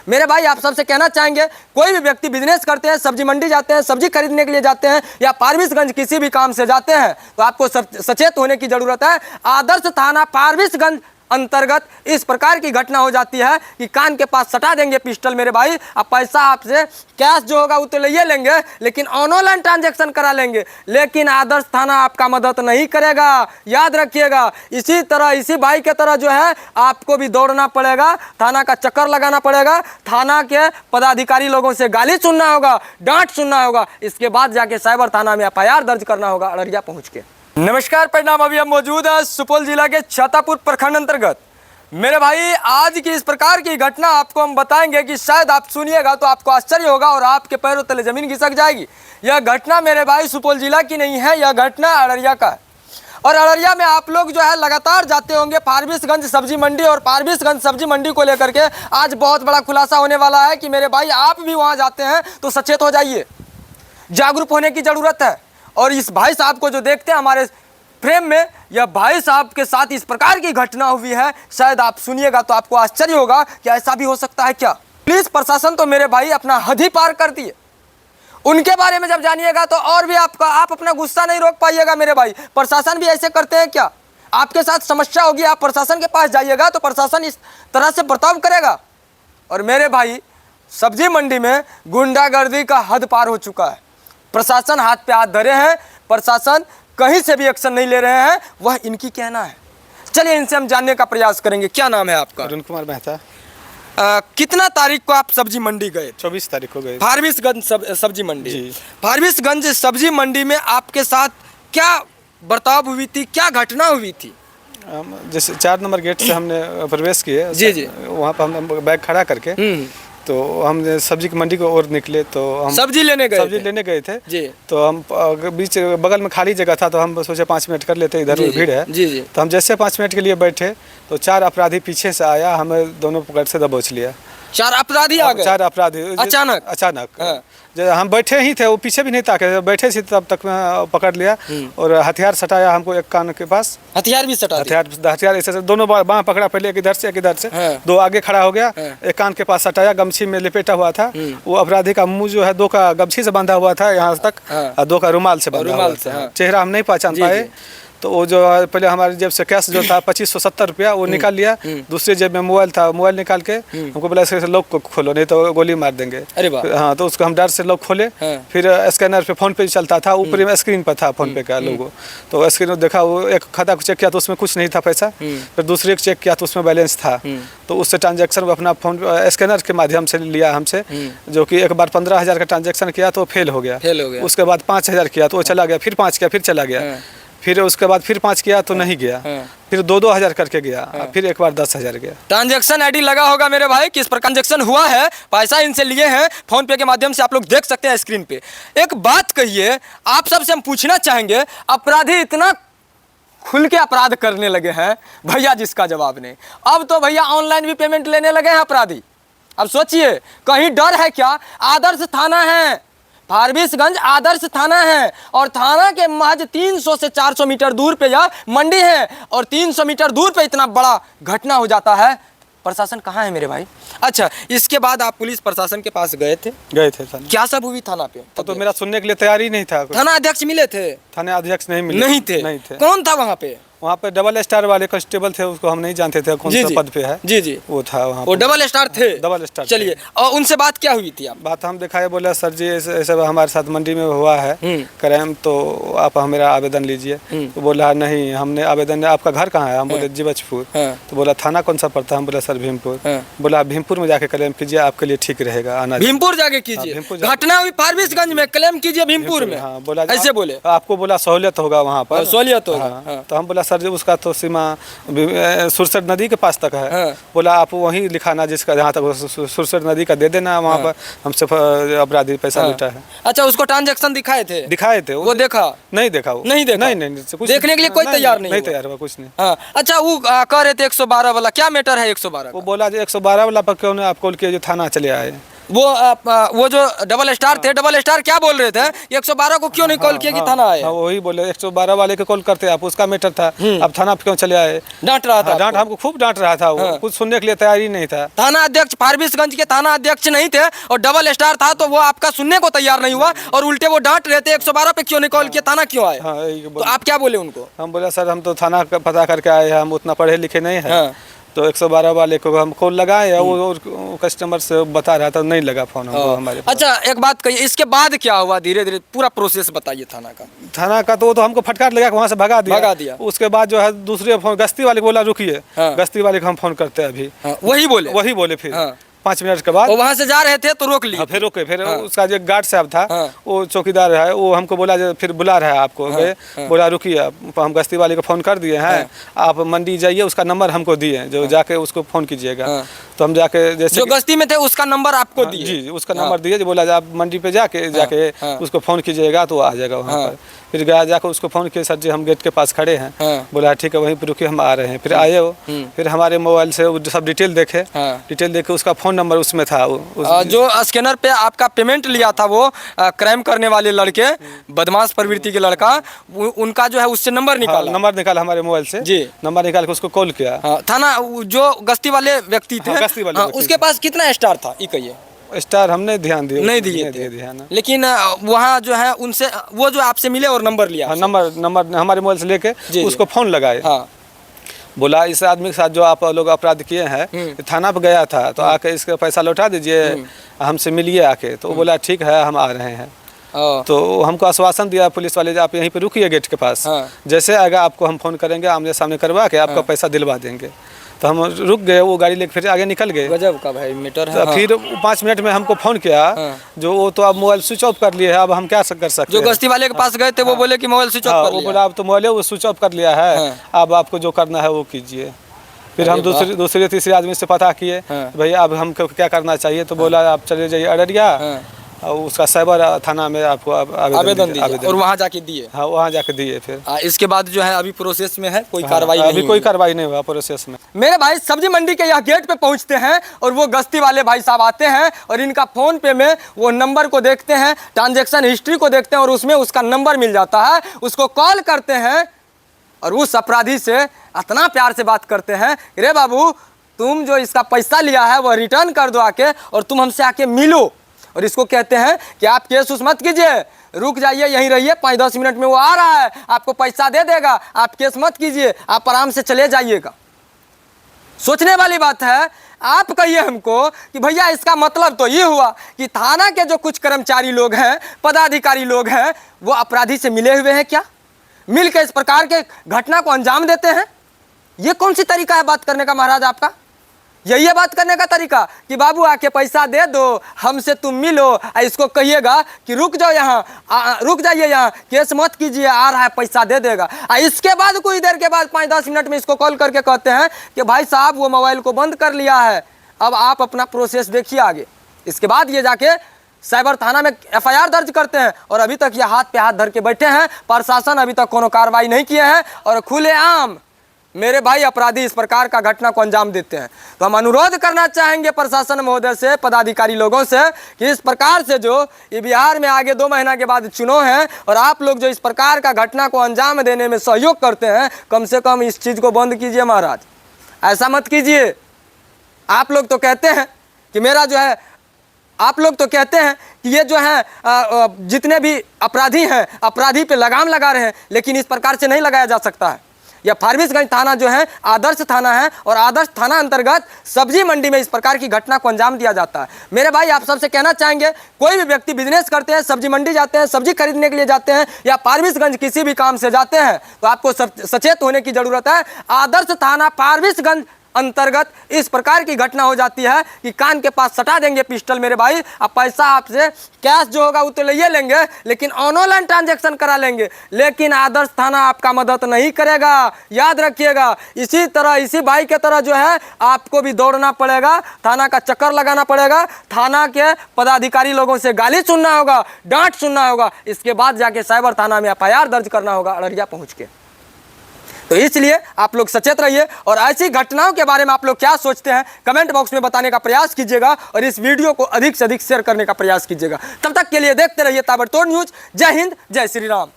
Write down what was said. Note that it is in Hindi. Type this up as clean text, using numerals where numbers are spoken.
मेरे भाई आप सबसे कहना चाहेंगे, कोई भी व्यक्ति बिजनेस करते हैं, सब्जी मंडी जाते हैं, सब्जी खरीदने के लिए जाते हैं या फारबिसगंज किसी भी काम से जाते हैं, तो आपको सचेत होने की जरूरत है। आदर्श थाना फारबिसगंज अंतर्गत इस प्रकार की घटना हो जाती है कि कान के पास सटा देंगे पिस्टल मेरे भाई। अब पैसा आपसे कैश जो होगा वो तो ले लेंगे, लेकिन ऑनलाइन ट्रांजैक्शन करा लेंगे, लेकिन आदर्श थाना आपका मदद नहीं करेगा। याद रखिएगा, इसी तरह इसी भाई के तरह जो है आपको भी दौड़ना पड़ेगा, थाना का चक्कर लगाना पड़ेगा, थाना के पदाधिकारी लोगों से गाली सुनना होगा, डांट सुनना होगा, इसके बाद जाके साइबर थाना में FIR दर्ज करना होगा अररिया पहुँच के। नमस्कार, परिणाम अभी हम मौजूद है सुपौल जिला के छातापुर प्रखंड अंतर्गत। मेरे भाई आज की इस प्रकार की घटना आपको हम बताएंगे कि शायद आप सुनिएगा तो आपको आश्चर्य होगा और आपके पैरों तले जमीन खिसक जाएगी। यह घटना मेरे भाई सुपौल जिला की नहीं है, यह घटना अररिया का है। और अररिया में आप लोग जो है लगातार जाते होंगे फारबिसगंज सब्जी मंडी, और फारबिसगंज सब्जी मंडी को लेकर के आज बहुत बड़ा खुलासा होने वाला है कि मेरे भाई आप भी वहाँ जाते हैं तो सचेत हो जाइए, जागरूक होने की ज़रूरत है। और इस भाई साहब को जो देखते हैं हमारे फ्रेम में, यह भाई साहब के साथ इस प्रकार की घटना हुई है, शायद आप सुनिएगा तो आपको आश्चर्य होगा कि ऐसा भी हो सकता है क्या। पुलिस प्रशासन तो मेरे भाई अपना हद ही पार कर दिए, उनके बारे में जब जानिएगा तो और भी आप अपना गुस्सा नहीं रोक पाइएगा मेरे भाई। प्रशासन भी ऐसे करते हैं क्या? आपके साथ समस्या होगी, आप प्रशासन के पास जाइएगा तो प्रशासन इस तरह से बर्ताव करेगा। और मेरे भाई सब्जी मंडी में गुंडागर्दी का हद पार हो चुका है, प्रशासन हाथ पे हाथ धरे हैं, प्रशासन कहीं से भी एक्शन नहीं ले रहे हैं, वह इनकी कहना है। चलिए इनसे हम जानने का प्रयास करेंगे। क्या नाम है आपका? अरुण कुमार मेहता। कितना तारीख को आप सब्जी मंडी गए? 24 तारीख को गए। फारबिसगंज सब्जी मंडी जी। फारबिसगंज सब्जी मंडी में आपके साथ क्या बर्ताव हुई थी, क्या घटना हुई थी? जैसे 4 नंबर गेट से हमने प्रवेश किए। जी जी। वहाँ पर हमने बैग खड़ा करके तो हम सब्जी की मंडी की ओर निकले, तो हम सब्जी लेने गए थे जी। तो हम बीच बगल में खाली जगह था, तो हम सोचे 5 मिनट कर लेते, इधर भीड़ है जी जी। तो हम जैसे 5 मिनट के लिए बैठे तो 4 अपराधी पीछे से आया, हमें दोनों पकड़ से दबोच लिया। 4 अपराधी आ गए? 4 अपराधी अचानक हाँ। जब हम बैठे ही थे, वो पीछे भी नहीं ताके, बैठे थे तब तक में पकड़ लिया और हथियार सटाया हमको एक कान के पास। हथियार भी सटा? हथियार ऐसे दोनों बाँह पकड़ा, पहले एक इधर से एक इधर से। हाँ। 2 आगे खड़ा हो गया। हाँ। एक कान के पास सटाया, गमछी में लपेटा हुआ था। वो अपराधी का मुंह जो है 2 का गमछी से बांधा हुआ था यहाँ तक। हाँ। 2 का रुमाल से बांधा हुआ था। हाँ। चेहरा हम नहीं पहचान पाए। तो वो जो पहले हमारी जेब से कैश जो था 2570 रुपया वो निकाल लिया। दूसरी जेब में मोबाइल था, मोबाइल निकाल के हमको बोला इसके लॉक को खोलो नहीं तो गोली मार देंगे। अरे हाँ, तो उसको हम डर से लॉक खोले। हाँ। फिर स्कैनर पे फोन पे चलता था, ऊपर में स्क्रीन पर था फोन पे का लोगो, तो स्क्रीन देखा, वो एक खाता को चेक किया तो उसमें कुछ नहीं था पैसा। फिर दूसरे चेक किया तो उसमें बैलेंस था, तो उससे ट्रांजेक्शन अपना फोन स्कैनर के माध्यम से लिया हमसे, जो कि एक बार 15,000 का ट्रांजेक्शन किया तो फेल हो गया। उसके बाद 5,000 किया तो वो चला गया, फिर 5 किया फिर चला गया, फिर उसके बाद फिर 5 किया तो नहीं गया, फिर 2-2 हज़ार करके गया, फिर एक बार 10,000 गया। ट्रांजैक्शन आईडी लगा होगा मेरे भाई, किस प्रकार ट्रांजैक्शन हुआ है, पैसा इनसे लिए हैं फोन पे के माध्यम से, आप लोग देख सकते हैं स्क्रीन पे। एक बात कहिए, आप सबसे हम पूछना चाहेंगे, अपराधी इतना खुल के अपराध करने लगे हैं भैया, जिसका जवाब नहीं। अब तो भैया ऑनलाइन भी पेमेंट लेने लगे हैं अपराधी। अब सोचिए, कहीं डर है क्या? आदर्श थाना है, फारबिसगंज आदर्श थाना है, और थाना के महज 300 से 400 मीटर दूर पे यह मंडी है, और 300 मीटर दूर पे इतना बड़ा घटना हो जाता है। प्रशासन कहाँ है मेरे भाई? अच्छा, इसके बाद आप पुलिस प्रशासन के पास गए थे? गए थे थाना। क्या सब हुई थाना पे? तो मेरा सुनने के लिए तैयार ही नहीं था। थाना अध्यक्ष मिले थे? थाना अध्यक्ष नहीं मिले। नहीं थे। कौन था वहाँ पे? वहाँ पे डबल स्टार वाले कांस्टेबल थे, उसको हम नहीं जानते थे कौन सा पद पे है। जी जी, वो था वहाँ। वो डबल स्टार थे? Double star. चलिए, और उनसे बात क्या हुई थी? आप बात हम दिखाए, बोला सर जी ऐसे हमारे साथ मंडी में हुआ है क्राइम, तो आप मेरा आवेदन लीजिए। तो बोला नहीं, हमने आवेदन, आपका घर कहाँ है? हम बोले जीवजपुर। तो बोला थाना कौन सा पड़ता है? हम बोला सर भीमपुर। बोला आप भीमपुर में जाके क्लेम कीजिए, आपके लिए ठीक रहेगा आना। भीमपुर जाके कीजिए, घटना हुई फारबिसगंज में, क्लेम कीजिए भीमपुर में। हाँ, बोला ऐसे बोले आपको, बोला सहूलियत होगा वहाँ पर, सहूलियत होगा। तो हम बोला सर जी उसका तो सुरसर नदी के पास तक है। हाँ। बोला आप वहीं लिखाना, जिसका जहाँ तक सुरसर नदी का दे देना, वहाँ पर हमसे अपराधी पैसा लूटा है। अच्छा, उसको ट्रांजैक्शन दिखाए थे? वो देखा? नहीं देखा। वो नहीं देखा? नहीं, कुछ देखने के लिए कोई तैयार नहीं तैयार हुआ, कुछ नहीं। हाँ। अच्छा, वो कह रहे थे 112 वाला, क्या मैटर है 112? वो बोला 112 वाला पर क्यों नहीं आप कॉल किए, जो थाना चले आए। वो जो डबल स्टार थे, डबल स्टार क्या बोल रहे थे, 112 को क्यों नहीं कॉल किया कि थाना आए? हाँ, वही बोले 112 वाले को कॉल करते आप, उसका मैटर था। अब थाना पे क्यों चले आए? डांट रहा था? डांट, हमको खूब डांट रहा था वो, कुछ सुनने के लिए तैयार ही नहीं था। थाना अध्यक्ष फारबिसगंज के थाना अध्यक्ष नहीं थे और डबल स्टार था, तो वो आपका सुनने को तैयार नहीं हुआ और उल्टे वो डांट रहे थे 112 पे क्यों नहीं कॉल किया, थाना क्यों आए? तो आप क्या बोले उनको? हम बोला सर हम तो थाना का पता करके आए हैं, हम उतना पढ़े लिखे नहीं है। तो 112 वाले को हम कॉल लगाए, वो कस्टमर से बता रहा था, नहीं लगा फोन हमको हमारे पास। अच्छा एक बात कहिए, इसके बाद क्या हुआ? धीरे धीरे पूरा प्रोसेस बताइए थाना का। थाना का तो हमको फटकार लगा, वहाँ से भगा दिया। उसके बाद जो है दूसरे फोन गश्ती वाले को बोला रुकिए, गश्ती वाले को हम फोन करते हैं अभी। वही बोले फिर 5 मिनट के बाद वहाँ से जा रहे थे तो रोक लिए। फिर रोके, फिर उसका जो गार्ड साहब था, वो चौकीदार है, वो हमको बोला फिर बुला रहा है आपको। बोला रुकिए, हम गश्ती वाले को फोन कर दिए हैं, आप मंडी जाइए, उसका नंबर हमको दिए, जो जाके उसको फोन कीजिएगा। तो हम जाके, जैसे जो गश्ती में थे उसका नंबर आपको दिए? जी, उसका नंबर दिए, जो बोला आप मंडी पे जाके उसको फोन कीजिएगा तो आ जाएगा वहाँ पर। फिर गया, जाकर उसको फोन किया, सर जी हम गेट के पास खड़े हैं। बोला ठीक है, वहीं पर रुकिए, हम आ रहे हैं। फिर आए वो, फिर हमारे मोबाइल से सब डिटेल देखे, डिटेल देखे, उसका फोन नंबर उसमें था। जो स्कैनर पे आपका पेमेंट लिया था, वो क्राइम करने वाले लड़के, बदमाश प्रवृत्ति के लड़का, उनका जो है उससे नंबर निकाला हमारे मोबाइल से जी, नंबर निकाल के उसको कॉल किया। थाना जो गश्ती वाले व्यक्ति थे, उसके पास कितना स्टार था ये कहिए? स्टार हमने ध्यान दिया, नहीं दिए ध्यान, लेकिन वहाँ जो है उनसे वो जो आपसे मिले और नंबर लिया, नंबर हमारे मोबाइल से लेके उसको फोन लगाए। बोला इस आदमी के साथ जो आप लोग अपराध किए हैं, थाना पे गया था, तो आके इसका पैसा लौटा दीजिए, हमसे मिलिए आके। तो बोला ठीक है, हम आ रहे हैं। तो हमको आश्वासन दिया पुलिस वाले, आप यहीं पे रुकिए गेट के पास, जैसे आएगा आपको हम फोन करेंगे, आमने सामने करवा के आपका पैसा दिलवा देंगे। तो हम रुक गए, वो गाड़ी लेके फिर आगे निकल गए। गजब का भाई मीटर है। तो फिर 5 मिनट में हमको फोन किया, जो वो तो अब मोबाइल स्विच ऑफ कर लिए है, अब हम क्या कर सकते हैं। जो गश्ती वाले के पास गए थे वो बोले कि मोबाइल स्विच ऑफ कर लिया। वो बोला अब तो मोबाइल वो स्विच ऑफ कर लिया है, अब आपको जो करना है वो कीजिए। फिर हम दूसरे तीसरे आदमी से पता किए, भैया अब हमको क्या करना चाहिए। तो बोला आप चले जाइए अररिया, और उसका साइबर थाना में आपको आवेदन दीजिए, और वहाँ जाके दिए। हाँ, वहाँ जाके दिए। फिर इसके बाद जो है अभी प्रोसेस में है, कोई कार्रवाई नहीं? अभी कोई कार्रवाई नहीं हुआ प्रोसेस में। मेरे भाई सब्जी मंडी के यहाँ गेट पे पहुँचते हैं और वो गश्ती वाले भाई साहब आते हैं और इनका फोन पे में वो नंबर को देखते हैं, ट्रांजेक्शन हिस्ट्री को देखते हैं और उसमें उसका नंबर मिल जाता है। उसको कॉल करते हैं और उस अपराधी से इतना प्यार से बात करते हैं, रे बाबू तुम जो इसका पैसा लिया है वो रिटर्न कर दो आके, और तुम हमसे आके मिलो। और इसको कहते हैं कि आप केस उस मत कीजिए, रुक जाइए, यहीं रहिए, 5-10 मिनट में वो आ रहा है, आपको पैसा दे देगा, आप केस मत कीजिए, आप आराम से चले जाइएगा। सोचने वाली बात है। आप कहिए हमको कि भैया इसका मतलब तो ये हुआ कि थाना के जो कुछ कर्मचारी लोग हैं, पदाधिकारी लोग हैं, वो अपराधी से मिले हुए हैं क्या? मिल के इस प्रकार के घटना को अंजाम देते हैं? ये कौन सी तरीका है बात करने का महाराज आपका? यही है बात करने का तरीका कि बाबू आके पैसा दे दो, हमसे तुम मिलो, इसको कहिएगा कि रुक जाओ यहाँ, रुक जाइए यहाँ, केस मत कीजिए, आ रहा है पैसा दे देगा। इसके बाद कुछ देर के बाद 5-10 मिनट में इसको कॉल करके कहते हैं कि भाई साहब वो मोबाइल को बंद कर लिया है, अब आप अपना प्रोसेस देखिए आगे। इसके बाद ये जाके साइबर थाना में FIR दर्ज करते हैं और अभी तक ये हाथ पे हाथ धर के बैठे हैं। प्रशासन अभी तक कोनो कार्रवाई नहीं किए हैं और खुलेआम मेरे भाई अपराधी इस प्रकार का घटना को अंजाम देते हैं। तो हम अनुरोध करना चाहेंगे प्रशासन महोदय से, पदाधिकारी लोगों से, कि इस प्रकार से जो ये बिहार में आगे 2 महीना के बाद चुनाव है और आप लोग जो इस प्रकार का घटना को अंजाम देने में सहयोग करते हैं, कम से कम इस चीज़ को बंद कीजिए महाराज, ऐसा मत कीजिए। आप लोग तो कहते हैं कि मेरा जो है, आप लोग तो कहते हैं कि ये जो है जितने भी अपराधी हैं, अपराधी पे लगाम लगा रहे हैं, लेकिन इस प्रकार से नहीं लगाया जा सकता है। यह फारबिसगंज थाना जो है आदर्श थाना है और आदर्श थाना अंतर्गत सब्जी मंडी में इस प्रकार की घटना को अंजाम दिया जाता है। मेरे भाई आप सबसे कहना चाहेंगे, कोई भी व्यक्ति बिजनेस करते हैं, सब्जी मंडी जाते हैं, सब्जी खरीदने के लिए जाते हैं या फारबिसगंज किसी भी काम से जाते हैं, तो आपको सचेत होने की जरूरत है। आदर्श थाना फारबिसगंज अंतर्गत इस प्रकार की घटना हो जाती है कि कान के पास सटा देंगे पिस्टल मेरे भाई, अब पैसा आपसे कैश जो होगा वो तो ले लेंगे, लेकिन ऑनलाइन ट्रांजैक्शन करा लेंगे, लेकिन आदर्श थाना आपका मदद नहीं करेगा। याद रखिएगा, इसी तरह इसी भाई के तरह जो है आपको भी दौड़ना पड़ेगा, थाना का चक्कर लगाना पड़ेगा, थाना के पदाधिकारी लोगों से गाली सुनना होगा, डांट सुनना होगा, इसके बाद जाके साइबर थाना में FIR दर्ज करना होगा अररिया पहुँच के। तो इसलिए आप लोग सचेत रहिए और ऐसी घटनाओं के बारे में आप लोग क्या सोचते हैं कमेंट बॉक्स में बताने का प्रयास कीजिएगा और इस वीडियो को अधिक से अधिक शेयर करने का प्रयास कीजिएगा। तब तक के लिए देखते रहिए ताबड़तोड़ न्यूज। जय हिंद, जय श्री राम।